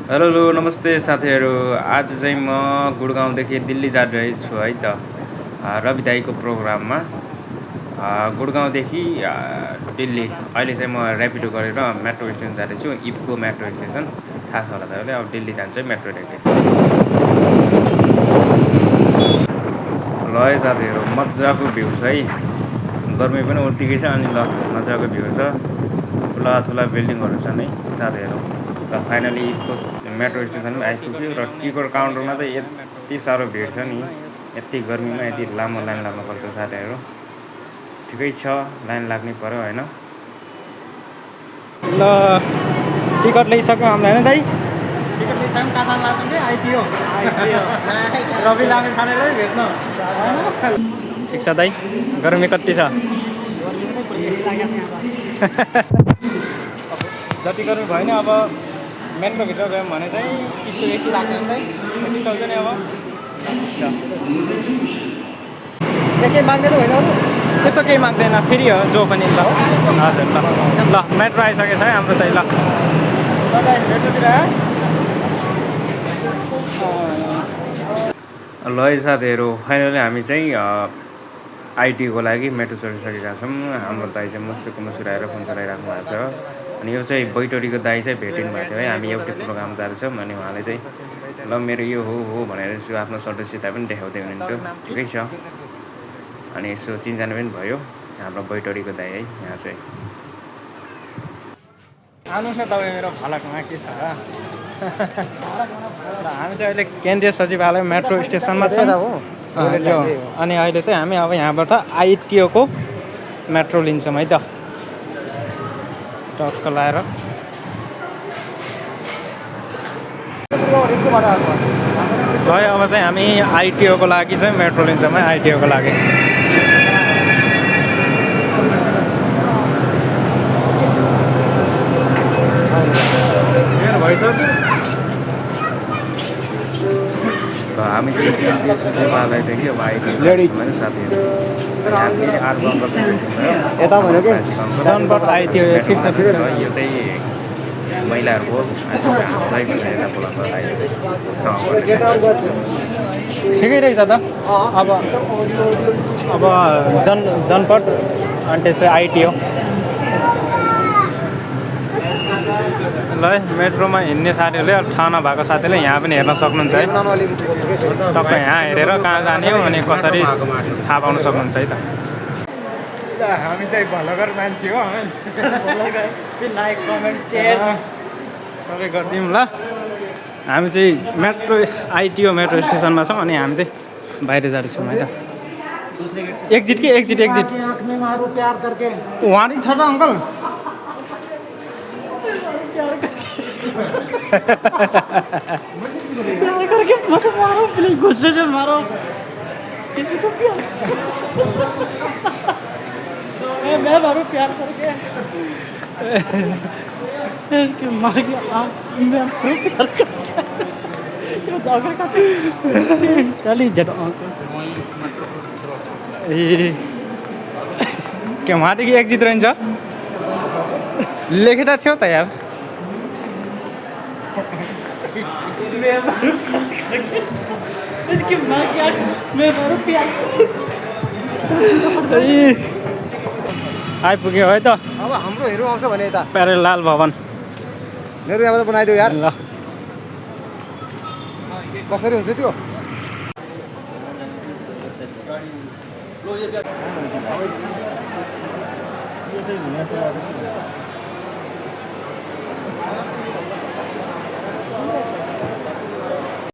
Hello hello नमस्ते साथीहरू। आज चाहिँ म गुडगाउँदेखि दिल्ली जाँदैछु है त रवि दाईको प्रोग्राममा। गुडगाउँदेखि दिल्ली अहिले चाहिँ म ऱ्यापिडो गरेर मेट्रो स्टेसन जाँदैछु। इफको मेट्रो स्टेसन थाहा छ होला तपाईँले। अब दिल्ली जान्छ मेट्रो रेलले। ल है साथीहरू, मजाको भ्यू छ है। गर्मी पनि उत्तिकै छ अनि ल मजाको भ्यू छ। ठुला ठुला बिल्डिङहरू छन् है साथीहरू। र फाइनली इफको मेट्रो स्टेसन पनि आइपुग्यो र टिकट काउन्टरमा चाहिँ यति साह्रो भिड छ नि। यति गर्मीमा यति लामो लाइन लाग्नुपर्छ साथीहरू। ठिकै छ, लाइन लाग्नै पर्यो होइन। ल टिकट लिइसक्यौँ हामीले होइन दाइ? टिकट लिइसक्यौँ। कहाँ जानु लाग्छ नि? आइटिओ रवि लामे खानेलाई भेट्न। ठिक छ दाइ। गर्मी कति छ? जति गर्मी भयो नि अब मेट्रोभित्र गयौँ भने चाहिँ चिसो एसी लाग्छ नि दाइ? एसी चल्छ नि अब? केही माग्दैन होइन अरू? त्यस्तो केही माग्दैन, फ्री हो जो पनि। ल हजुर ल मेट्रो आइसकेको छ है हाम्रो चाहिँ। ल मेट्रोतिर ल है साथीहरू, फाइनली हामी चाहिँ आइटीको लागि मेट्रो चढिसकेका छौँ। हाम्रो दाइ चाहिँ मुस्कुराएर फोन चलाइराख्नु भएको छ। अनि यो चाहिँ बैटरीको दाइ चाहिँ भेटिनु भएको थियो है। हामी एउटै प्रोग्राम जाँदैछौँ अनि उहाँले चाहिँ ल मेरो यो हो भनेर यसो आफ्नो सदस्यता पनि देखाउँदै हुनुहुन्थ्यो। ठिकै छ। अनि यसो चिनजान पनि भयो हाम्रो बैटरीको दाइ है। यहाँ चाहिँ आउनुहोस् न तपाईँ मेरो फलकमा के छ। हामी चाहिँ अहिले केन्द्रीय सचिवालय मेट्रो स्टेसनमा छौँ। अनि अहिले चाहिँ हामी अब यहाँबाट आइटिओको मेट्रो लिन्छौँ है त। टक्क लाएर ल अब चाहिँ हामी आइटिओको लागि चाहिँ मेट्रो लिन्छौँ है। आइटिओको लागि हामी चाहिँ केन्द्रीय सचिवालयदेखि अब आइटिओ साथीहरू यता भन्यो कि जनपद आइटिओ यो चाहिँ महिलाहरूको जय भनेर बोलाउँछ अहिले। ठिकै रहेछ त। अब जनपद अनि त्यस्तै आइटिओ। ल मेट्रोमा हिँड्ने साथीहरूले थाहा नभएको साथीले यहाँ पनि हेर्न सक्नुहुन्छ है। टक्क यहाँ हेरेर कहाँ जाने हो अनि कसरी थाहा पाउन सक्नुहुन्छ है त। हामी चाहिँ भलगर मान्छे हो। लाइक कमेन्ट सेयर सबै गरिदिउँ ल। हामी चाहिँ मेट्रो आइटिओ मेट्रो स्टेसनमा छौँ अनि हामी चाहिँ बाहिर जाँदैछौँ है त। एक्जिट कि एक्जिट एक्जिट वहाँ छ त अङ्कल। प्यार करके मत मारो प्लीज, गुस्से से मारो किसी को प्यार। मैं मारू प्यार करके इसके मार के आप मैं प्यार करके यो दगर का चली जट अंकल ए के वहाँ देखि एक्जिट रहन्छ लेखेटा थियो त यार। आइपुग्यो है त। अब हाम्रो हिरो आउँछ भने यता प्यारेलाल भवन मेरो यहाँबाट बनाइदेऊ यार। ल कसरी हुन्छ त्यो?